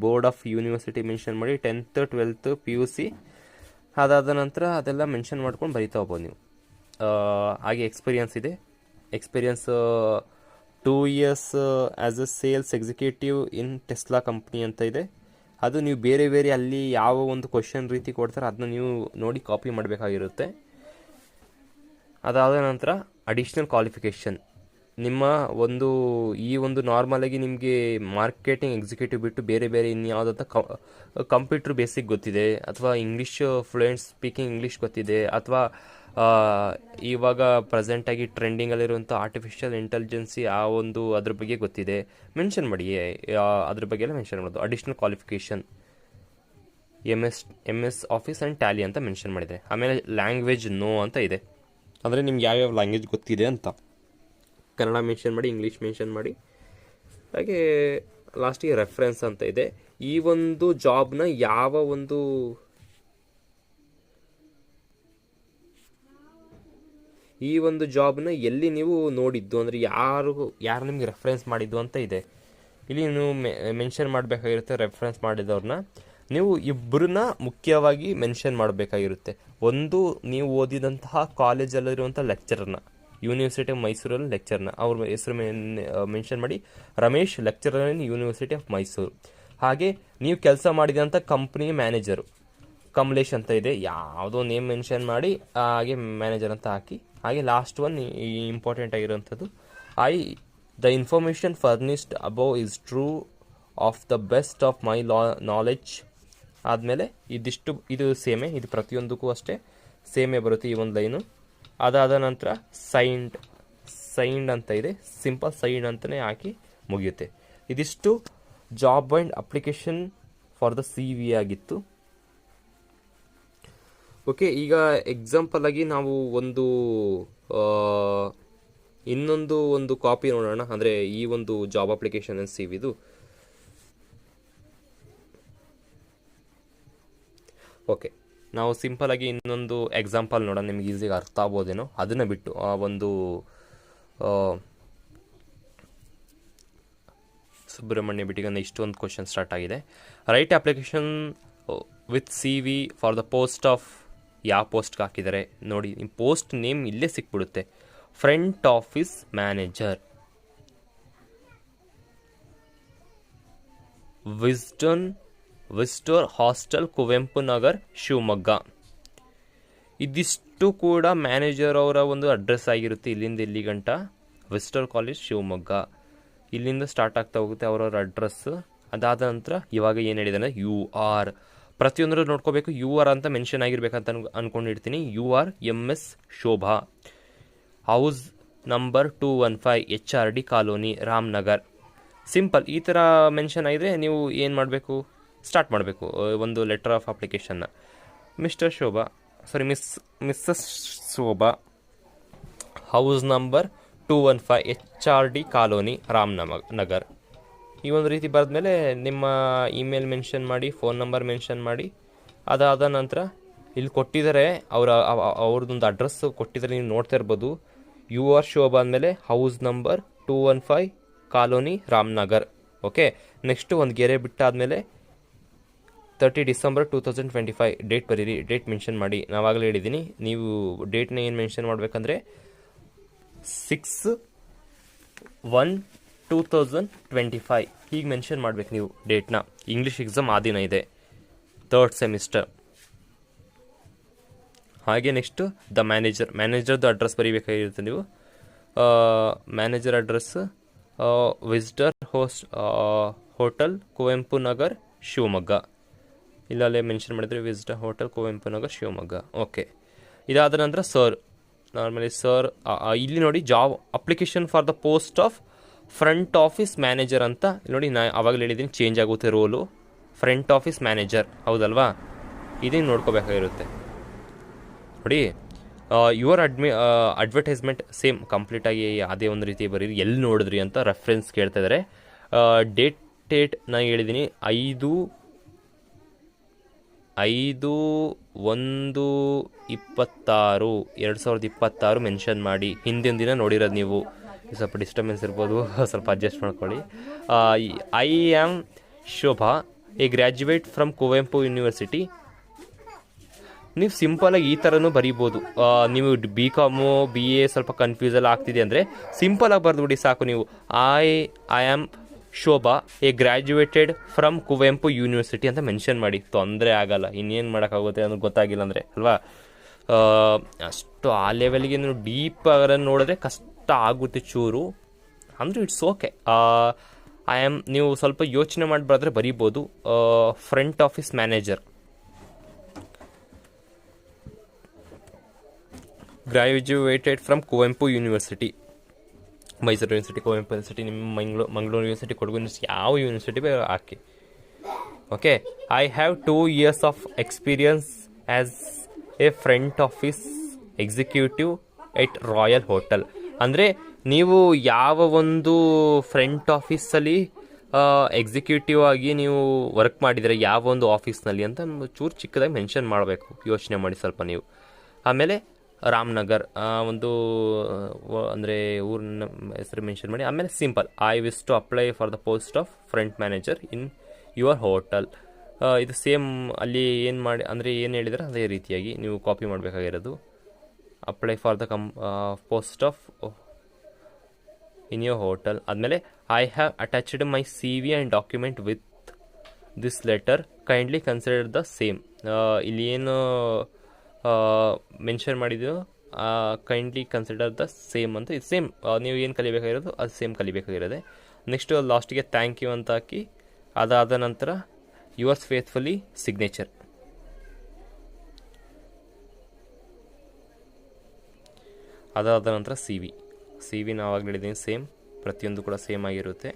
Board of university mention ಮಾಡಿ, 10th 12th PUC, ಅದಾದ ನಂತರ ಅದೆಲ್ಲ ಮೆನ್ಷನ್ ಮಾಡ್ಕೊಂಡು ಬರಿತಾ ಹೋಗ್ಬೋದು ನೀವು. ಹಾಗೆ ಎಕ್ಸ್ಪೀರಿಯನ್ಸ್ ಇದೆ. Experience 2 years as a sales executive in Tesla company ಅಂತ ಇದೆ. ಅದು ನೀವು ಬೇರೆ ಬೇರೆ ಅಲ್ಲಿ ಯಾವ ಒಂದು ಕ್ವಶನ್ ರೀತಿ ಕೊಡ್ತಾರೆ ಅದನ್ನ ನೀವು ನೋಡಿ ಕಾಪಿ ಮಾಡಬೇಕಾಗಿರುತ್ತೆ. ಅದಾದ ನಂತರ ಅಡಿಷ್ನಲ್ ಕ್ವಾಲಿಫಿಕೇಷನ್, ನಿಮ್ಮ ಈ ಒಂದು ನಾರ್ಮಲಾಗಿ ನಿಮಗೆ ಮಾರ್ಕೆಟಿಂಗ್ ಎಕ್ಸಿಕ್ಯೂಟಿವ್ ಬಿಟ್ಟು ಬೇರೆ ಬೇರೆ ಇನ್ಯಾವುದಂತ ಕಂಪ್ಯೂಟರ್ ಬೇಸಿಕ್ ಗೊತ್ತಿದೆ, ಅಥವಾ ಇಂಗ್ಲೀಷ್ ಫ್ಲೂಯೆಂಟ್ ಸ್ಪೀಕಿಂಗ್ ಇಂಗ್ಲೀಷ್ ಗೊತ್ತಿದೆ, ಅಥವಾ ಇವಾಗ ಪ್ರೆಸೆಂಟಾಗಿ ಟ್ರೆಂಡಿಂಗಲ್ಲಿರುವಂಥ ಆರ್ಟಿಫಿಷಿಯಲ್ ಇಂಟೆಲಿಜೆನ್ಸಿ ಅದ್ರ ಬಗ್ಗೆ ಗೊತ್ತಿದೆ, ಮೆನ್ಷನ್ ಮಾಡಿ. ಅದ್ರ ಬಗ್ಗೆ ಎಲ್ಲ ಮೆನ್ಷನ್ ಮಾಡೋದು. Additional qualification MS office and Tally ಅಂತ ಮೆನ್ಷನ್ ಮಾಡಿದೆ. ಆಮೇಲೆ ಲ್ಯಾಂಗ್ವೇಜ್ ನೋ ಅಂತ ಇದೆ, ಅಂದರೆ ನಿಮ್ಗೆ ಯಾವ್ಯಾವ ಲ್ಯಾಂಗ್ವೇಜ್ ಗೊತ್ತಿದೆ ಅಂತ. ಕನ್ನಡ ಮೆನ್ಷನ್ ಮಾಡಿ, ಇಂಗ್ಲೀಷ್ ಮೆನ್ಷನ್ ಮಾಡಿ. ಹಾಗೆ ಲಾಸ್ಟಿಗೆ ರೆಫರೆನ್ಸ್ ಅಂತ ಇದೆ. ಈ ಒಂದು ಜಾಬ್ನ ಎಲ್ಲಿ ನೀವು ನೋಡಿದ್ದು, ಅಂದರೆ ಯಾರು ನಿಮಗೆ ರೆಫರೆನ್ಸ್ ಮಾಡಿದ್ದು ಅಂತ ಇದೆ. ಇಲ್ಲಿ ನೀವು ಮೆನ್ಷನ್ ಮಾಡಬೇಕಾಗಿರುತ್ತೆ. ರೆಫರೆನ್ಸ್ ಮಾಡಿದವ್ರನ್ನ ನೀವು ಇಬ್ಬರನ್ನ ಮುಖ್ಯವಾಗಿ ಮೆನ್ಷನ್ ಮಾಡಬೇಕಾಗಿರುತ್ತೆ. ಒಂದು, ನೀವು ಓದಿದಂತಹ ಕಾಲೇಜಲ್ಲಿರುವಂಥ ಲೆಕ್ಚರರ್ನ, ಯೂನಿವರ್ಸಿಟಿ ಆಫ್ ಮೈಸೂರಲ್ಲಿ ಲೆಕ್ಚರ್ನ, ಅವ್ರ ಹೆಸರು ಮೆನ್ಷನ್ ಮಾಡಿ, Ramesh, lecturer in university of Mysuru. ಹಾಗೆ ನೀವು ಕೆಲಸ ಮಾಡಿದಂಥ ಕಂಪ್ನಿ ಮ್ಯಾನೇಜರು ಕಮಲೇಶ್ ಅಂತ ಇದೆ, ಯಾವುದೋ ನೇಮ್ ಮೆನ್ಷನ್ ಮಾಡಿ ಹಾಗೆ ಮ್ಯಾನೇಜರ್ ಅಂತ ಹಾಕಿ. ಹಾಗೆ ಲಾಸ್ಟ್ ಒನ್ ಇಂಪಾರ್ಟೆಂಟ್ ಆಗಿರೋಂಥದ್ದು, the information furnished above is true of the best of my knowledge. ಆದಮೇಲೆ ಇದು ಸೇಮೇ, ಇದು ಪ್ರತಿಯೊಂದಕ್ಕೂ ಅಷ್ಟೇ ಸೇಮೇ ಬರುತ್ತೆ ಈ ಒಂದು ಲೈನು. ಅದಾದ ನಂತರ ಸೈನ್ಡ್ ಅಂತ ಇದೆ, ಸಿಂಪಲ್ ಸೈನ್ಡ್ ಅಂತಲೇ ಹಾಕಿ ಮುಗಿಯುತ್ತೆ. ಇದಿಷ್ಟು job and application for the CV ಆಗಿತ್ತು. ಓಕೆ, ಈಗ ಎಕ್ಸಾಂಪಲ್ ಆಗಿ ನಾವು ಇನ್ನೊಂದು ಒಂದು ಕಾಪಿ ನೋಡೋಣ. ಅಂದರೆ ಈ ಒಂದು ಜಾಬ್ ಅಪ್ಲಿಕೇಶನ್ CVದು. ಓಕೆ, ನಾವು ಸಿಂಪಲಾಗಿ ಇನ್ನೊಂದು ಎಕ್ಸಾಂಪಲ್ ನೋಡೋಣ, ನಿಮ್ಗೆ ಈಸಿಯಾಗಿ ಅರ್ಥ ಆಗ್ಬೋದೇನೋ. ಅದನ್ನು ಬಿಟ್ಟು ಸುಬ್ರಹ್ಮಣ್ಯ ಬಿಟ್ಟಿಗೆ ಇಷ್ಟೊಂದು ಕ್ವಶನ್ ಸ್ಟಾರ್ಟ್ ಆಗಿದೆ. Write application with CV for the post of, ಯಾವ ಪೋಸ್ಟ್ಗೆ ಹಾಕಿದ್ದಾರೆ ನೋಡಿ. ನಿಮ್ಮ ಪೋಸ್ಟ್ ನೇಮ್ ಇಲ್ಲೇ ಸಿಕ್ಬಿಡುತ್ತೆ. Front office manager, visitor hostel, Kuvempu Nagar, Shivamogga. ಇದಿಷ್ಟು ಕೂಡ ಮ್ಯಾನೇಜರ್ ಅವರ ಒಂದು ಅಡ್ರೆಸ್ ಆಗಿರುತ್ತೆ. ಇಲ್ಲಿಂದ ಇಲ್ಲಿ ಗಂಟ ವಿಸ್ಟೋರ್ ಕಾಲೇಜ್ ಶಿವಮೊಗ್ಗ, ಇಲ್ಲಿಂದ ಸ್ಟಾರ್ಟ್ ಆಗ್ತಾ ಹೋಗುತ್ತೆ ಅವರವ್ರ ಅಡ್ರೆಸ್. ಅದಾದ ನಂತರ ಇವಾಗ ಏನು ಹೇಳಿದಾನೆ, UR ಪ್ರತಿಯೊಂದರಲ್ಲೂ ನೋಡ್ಕೋಬೇಕು. UR ಅಂತ ಮೆನ್ಷನ್ ಆಗಿರ್ಬೇಕಂತ ಅನ್ಕೊಂಡಿರ್ತೀನಿ. UR MS Shobha, house number 215 HRD colony, Ramanagar. Simple ಈ ಥರ ಮೆನ್ಷನ್ ಆಗಿದ್ರೆ ನೀವು ಏನು ಮಾಡಬೇಕು, ಸ್ಟಾರ್ಟ್ ಮಾಡಬೇಕು ಒಂದು ಲೆಟರ್ ಆಫ್ ಅಪ್ಲಿಕೇಶನ್ನ. Mrs Shobha, house number 215 HRD colony, Ramanagar. ಈ ಒಂದು ರೀತಿ ಬರೆದ್ಮೇಲೆ ನಿಮ್ಮ ಇಮೇಲ್ ಮೆನ್ಷನ್ ಮಾಡಿ, ಫೋನ್ ನಂಬರ್ ಮೆನ್ಷನ್ ಮಾಡಿ. ಅದಾದ ನಂತರ ಇಲ್ಲಿ ಕೊಟ್ಟಿದ್ದಾರೆ ಅವ್ರದ್ದೊಂದು ಅಡ್ರೆಸ್ ಕೊಟ್ಟಿದ್ದಾರೆ, ನೀವು ನೋಡ್ತಾ ಇರ್ಬೋದು. UR ಶೋಭಾ ಅಂದಮೇಲೆ house number 215 colony, Ramanagar. Okay, next ಒಂದು ಗೆರೆ ಬಿಟ್ಟಾದಮೇಲೆ 30 ಡಿಸೆಂಬರ್ 2025 ಡೇಟ್ ಬರೀರಿ. ಡೇಟ್ ಮೆನ್ಷನ್ ಮಾಡಿ. ನಾವಾಗಲೇ ಹೇಳಿದ್ದೀನಿ, ನೀವು ಡೇಟ್ನ ಏನು ಮೆನ್ಷನ್ ಮಾಡಬೇಕಂದ್ರೆ 6/1/2025 ಹೀಗೆ ಮೆನ್ಷನ್ ಮಾಡಬೇಕು ನೀವು ಡೇಟ್ನ. ಇಂಗ್ಲೀಷ್ ಎಕ್ಸಾಮ್ ಆ ದಿನ ಇದೆ, 3rd ಸೆಮಿಸ್ಟರ್. ಹಾಗೆ ನೆಕ್ಸ್ಟು ಮ್ಯಾನೇಜರ್ದು ಅಡ್ರೆಸ್ ಬರೀಬೇಕಾಗಿರುತ್ತೆ ನೀವು. Manager address visitor hotel, Kuvempu Nagar, Shivamogga. ಇಲ್ಲಲ್ಲೇ ಮೆನ್ಷನ್ ಮಾಡಿದರೆ visitor hotel, Kuvempu Nagar, Shivamogga. Okay, ಇದಾದ ನಂತರ ನಾರ್ಮಲಿ ಇಲ್ಲಿ ನೋಡಿ, job application for the post of front office manager ಅಂತ ನೋಡಿ. ಆವಾಗಲೇ ಹೇಳಿದ್ದೀನಿ ಚೇಂಜ್ ಆಗುತ್ತೆ ರೋಲು. ಫ್ರಂಟ್ ಆಫೀಸ್ ಮ್ಯಾನೇಜರ್, ಹೌದಲ್ವಾ? ಇದನ್ನು ನೋಡ್ಕೋಬೇಕಾಗಿರುತ್ತೆ ನೋಡಿ. ಯುವರ್ ಅಡ್ವರ್ಟೈಸ್ಮೆಂಟ್ ಸೇಮ್ ಕಂಪ್ಲೀಟಾಗಿ ಅದೇ ಒಂದು ರೀತಿ ಬರೀರಿ. ಎಲ್ಲಿ ನೋಡಿದ್ರಿ ಅಂತ ರೆಫರೆನ್ಸ್ ಕೇಳ್ತಾ ಇದ್ದಾರೆ. ಡೇಟ್ ನಾನು ಹೇಳಿದ್ದೀನಿ 5/1/2026 ಮೆನ್ಷನ್ ಮಾಡಿ. ಹಿಂದಿನ ದಿನ ನೋಡಿರೋದು ನೀವು, ಸ್ವಲ್ಪ ಡಿಸ್ಟರ್ಬೆನ್ಸ್ ಇರ್ಬೋದು, ಸ್ವಲ್ಪ ಅಡ್ಜಸ್ಟ್ ಮಾಡ್ಕೊಳ್ಳಿ. I am Shobha, A graduate from Kuvempu university. ನೀವು ಸಿಂಪಲಾಗಿ ಈ ಥರನೂ ಬರೀಬೋದು. ನೀವು BCom BA ಸ್ವಲ್ಪ ಕನ್ಫ್ಯೂಸಲ್ ಆಗ್ತಿದೆ ಅಂದರೆ ಸಿಂಪಲಾಗಿ ಬರೆದುಬಿಡಿ ಸಾಕು. ನೀವು I am Shobha, A graduated from Kuvempu university ಅಂತ ಮೆನ್ಷನ್ ಮಾಡಿ. ತೊಂದರೆ ಆಗಲ್ಲ. ಇನ್ನೇನು ಮಾಡೋಕ್ಕಾಗುತ್ತೆ ಅನ್ನೋದು ಗೊತ್ತಾಗಿಲ್ಲ ಅಂದರೆ ಅಲ್ವಾ. ಅಷ್ಟು ಆ ಲೆವೆಲ್ಗೆ ನೀವು ಡೀಪ್ ಅದನ್ನು ನೋಡಿದ್ರೆ ಕಷ್ಟ ಆಗುತ್ತೆ ಚೂರು. ಅಂದರೆ ಇಟ್ಸ್ ಓಕೆ. ನೀವು ಸ್ವಲ್ಪ ಯೋಚನೆ ಮಾಡಿ ಬರೆದ್ರೆ ಬರೀಬೋದು. Front office manager, graduated from Kuvempu university, Mysuru university, Kuvempu university, ನಿಮ್ಮ ಮಂಗಳೂರು ಯೂನಿವರ್ಸಿಟಿ, ಕೊಡಗು ಯೂನಿವರ್ಸಿಟಿ, ಯಾವ ಯೂನಿವರ್ಸಿಟಿ ಹಾಕಿ. Okay. I have 2 years of experience as a front office executive at Royal Hotel. ಅಂದರೆ ನೀವು ಯಾವ ಒಂದು ಫ್ರಂಟ್ ಆಫೀಸಲ್ಲಿ ಎಕ್ಸಿಕ್ಯೂಟಿವ್ ಆಗಿ ನೀವು ವರ್ಕ್ ಮಾಡಿದರೆ ಯಾವ ಒಂದು ಆಫೀಸ್ನಲ್ಲಿ ಅಂತ ಚೂರು ಚಿಕ್ಕದಾಗಿ ಮೆನ್ಷನ್ ಮಾಡಬೇಕು. ಯೋಚನೆ ಮಾಡಿ ಸ್ವಲ್ಪ ನೀವು. ಆಮೇಲೆ ರಾಮನಗರ್ ಒಂದು ಅಂದರೆ ಊರಿನ ಹೆಸರು ಮೆನ್ಷನ್ ಮಾಡಿ. ಆಮೇಲೆ simple, I wish to apply for the post of front manager in your hotel. ಇದು ಸೇಮ್ ಅಲ್ಲಿ ಏನು ಮಾಡಿ ಅಂದರೆ ಏನು ಹೇಳಿದರೆ ಅದೇ ರೀತಿಯಾಗಿ ನೀವು ಕಾಪಿ ಮಾಡಬೇಕಾಗಿರೋದು. Apply for the post of in your hotel. ಆದಮೇಲೆ I have attached my CV and document with this letter, kindly consider the same. ಇಲ್ಲಿ ಏನು ಮೆನ್ಷನ್ ಮಾಡಿದ್ದು ಕೈಂಡ್ಲಿ ಕನ್ಸಿಡರ್ ದ ಸೇಮ್ ಅಂತ. ಇದು ಸೇಮ್ ನೀವು ಏನು ಕಲಿಬೇಕಾಗಿರೋದು ಅದು ಸೇಮ್ ಕಲಿಬೇಕಾಗಿರೋದೆ. ನೆಕ್ಸ್ಟು ಲಾಸ್ಟಿಗೆ ಥ್ಯಾಂಕ್ ಯು ಅಂತ ಹಾಕಿ. ಅದಾದ ನಂತರ ಯುವರ್ಸ್ ಫೇತ್ಫುಲಿ ಸಿಗ್ನೇಚರ್. ಅದಾದ ನಂತರ CV ನಾವು ಆವಾಗಲೇ ಹೇಳಿದ್ದೀನಿ ಸೇಮ್, ಪ್ರತಿಯೊಂದು ಕೂಡ ಸೇಮ್ ಆಗಿರುತ್ತೆ.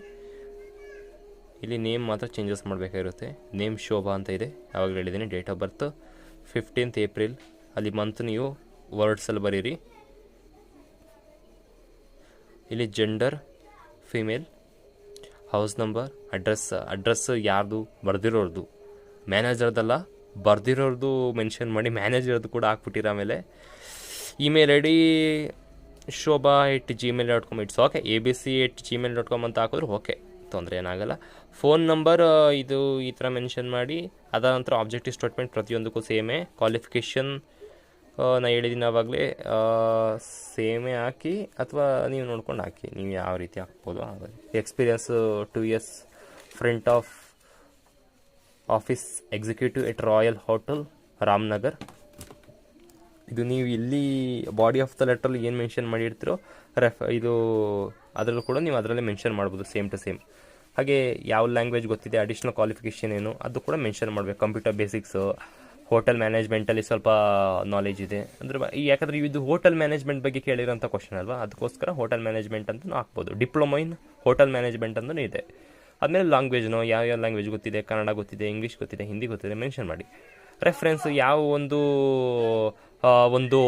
ಇಲ್ಲಿ ನೇಮ್ ಮಾತ್ರ ಚೇಂಜಸ್ ಮಾಡಬೇಕಾಗಿರುತ್ತೆ. ನೇಮ್ ಶೋಭಾ ಅಂತ ಇದೆ, ಯಾವಾಗಲೇ ಹೇಳಿದ್ದೀನಿ. Date of birth 15th April. ಅಲ್ಲಿ ಮಂತ್ ನೀವು ವರ್ಡ್ಸಲ್ಲಿ ಬರೀರಿ. ಇಲ್ಲಿ gender female, house number, address ಯಾರ್ದು ಬರೆದಿರೋರ್ದು, ಮ್ಯಾನೇಜರ್ದಲ್ಲ ಬರೆದಿರೋರ್ದು ಮೆನ್ಷನ್ ಮಾಡಿ. ಮ್ಯಾನೇಜರ್ದು ಕೂಡ ಹಾಕ್ಬಿಟ್ಟಿರ. ಆಮೇಲೆ email ID shobha@gmail.com. It's okay. abc@gmail.com ಅಂತ ಹಾಕಿದ್ರು ಓಕೆ, ತೊಂದರೆ ಏನಾಗಲ್ಲ. ಫೋನ್ ನಂಬರ್ ಇದು ಈ ಥರ ಮೆನ್ಷನ್ ಮಾಡಿ. ಅದಾದ ನಂತರ ಆಬ್ಜೆಕ್ಟಿವ್ ಸ್ಟೇಟ್ಮೆಂಟ್ ಪ್ರತಿಯೊಂದಕ್ಕೂ ಸೇಮೇ. ಕ್ವಾಲಿಫಿಕೇಷನ್ ನಾನು ಹೇಳಿದ್ದೀನಿ ಆವಾಗಲೇ, ಸೇಮೇ ಹಾಕಿ ಅಥವಾ ನೀವು ನೋಡ್ಕೊಂಡು ಹಾಕಿ, ನೀವು ಯಾವ ರೀತಿ ಹಾಕ್ಬೋದು. Experience 2 years front of office executive at Royal hotel Ramanagar. ಇದು ನೀವು ಇಲ್ಲಿ ಬಾಡಿ ಆಫ್ ದ ಲೆಟ್ರಲ್ಲಿ ಏನು ಮೆನ್ಷನ್ ಮಾಡಿರ್ತೀರೋ ಇದು ಅದರಲ್ಲೂ ಕೂಡ ನೀವು ಅದರಲ್ಲೇ ಮೆನ್ಷನ್ ಮಾಡ್ಬೋದು, ಸೇಮ್ ಟು ಸೇಮ್. ಹಾಗೆ ಯಾವ ಲ್ಯಾಂಗ್ವೇಜ್ ಗೊತ್ತಿದೆ, ಅಡಿಷ್ನಲ್ ಕ್ವಾಲಿಫಿಕೇಷನ್ ಏನು ಅದು ಕೂಡ ಮೆನ್ಷನ್ ಮಾಡಬೇಕು. ಕಂಪ್ಯೂಟರ್ ಬೇಸಿಕ್ಸು, ಹೋಟೆಲ್ ಮ್ಯಾನೇಜ್ಮೆಂಟಲ್ಲಿ ಸ್ವಲ್ಪ ನಾಲೆಜ್ ಇದೆ ಅಂದರೆ ಯಾಕಂದರೆ ಇದು ಹೋಟೆಲ್ ಮ್ಯಾನೇಜ್ಮೆಂಟ್ ಬಗ್ಗೆ ಕೇಳಿರೋಂಥ ಕ್ವಶನ್ ಅಲ್ವಾ, ಅದಕ್ಕೋಸ್ಕರ ಹೋಟೆಲ್ ಮ್ಯಾನೇಜ್ಮೆಂಟ್ ಅಂತಲೂ ಹಾಕ್ಬೋದು. ಡಿಪ್ಲೊಮಾ ಇನ್ ಹೋಟೆಲ್ ಮ್ಯಾನೇಜ್ಮೆಂಟ್ ಅಂತಲೂ ಇದೆ. ಆದಮೇಲೆ ಲ್ಯಾಂಗ್ವೇಜ್ನೋ ಯಾವ ಲ್ಯಾಂಗ್ವೇಜ್ ಗೊತ್ತಿದೆ, ಕನ್ನಡ ಗೊತ್ತಿದೆ, ಇಂಗ್ಲೀಷ್ ಗೊತ್ತಿದೆ, ಹಿಂದಿ ಗೊತ್ತಿದೆ ಮೆನ್ಷನ್ ಮಾಡಿ. ರೆಫರೆನ್ಸ್ ಯಾವ ಒಂದು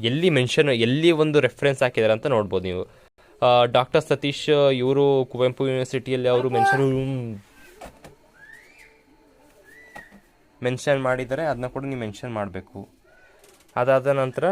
ಎಲ್ಲಿ ಒಂದು ರೆಫರೆನ್ಸ್ ಹಾಕಿದ್ದಾರೆ ಅಂತ ನೋಡ್ಬೋದು ನೀವು. ಡಾಕ್ಟರ್ ಸತೀಶ್ ಇವರು ಕುವೆಂಪು ಯೂನಿವರ್ಸಿಟಿಯಲ್ಲಿ ಅವರು ಮೆನ್ಷನ್ ಮಾಡಿದ್ದಾರೆ, ಅದನ್ನ ಕೂಡ ನೀವು ಮೆನ್ಷನ್ ಮಾಡಬೇಕು. ಅದಾದ ನಂತರ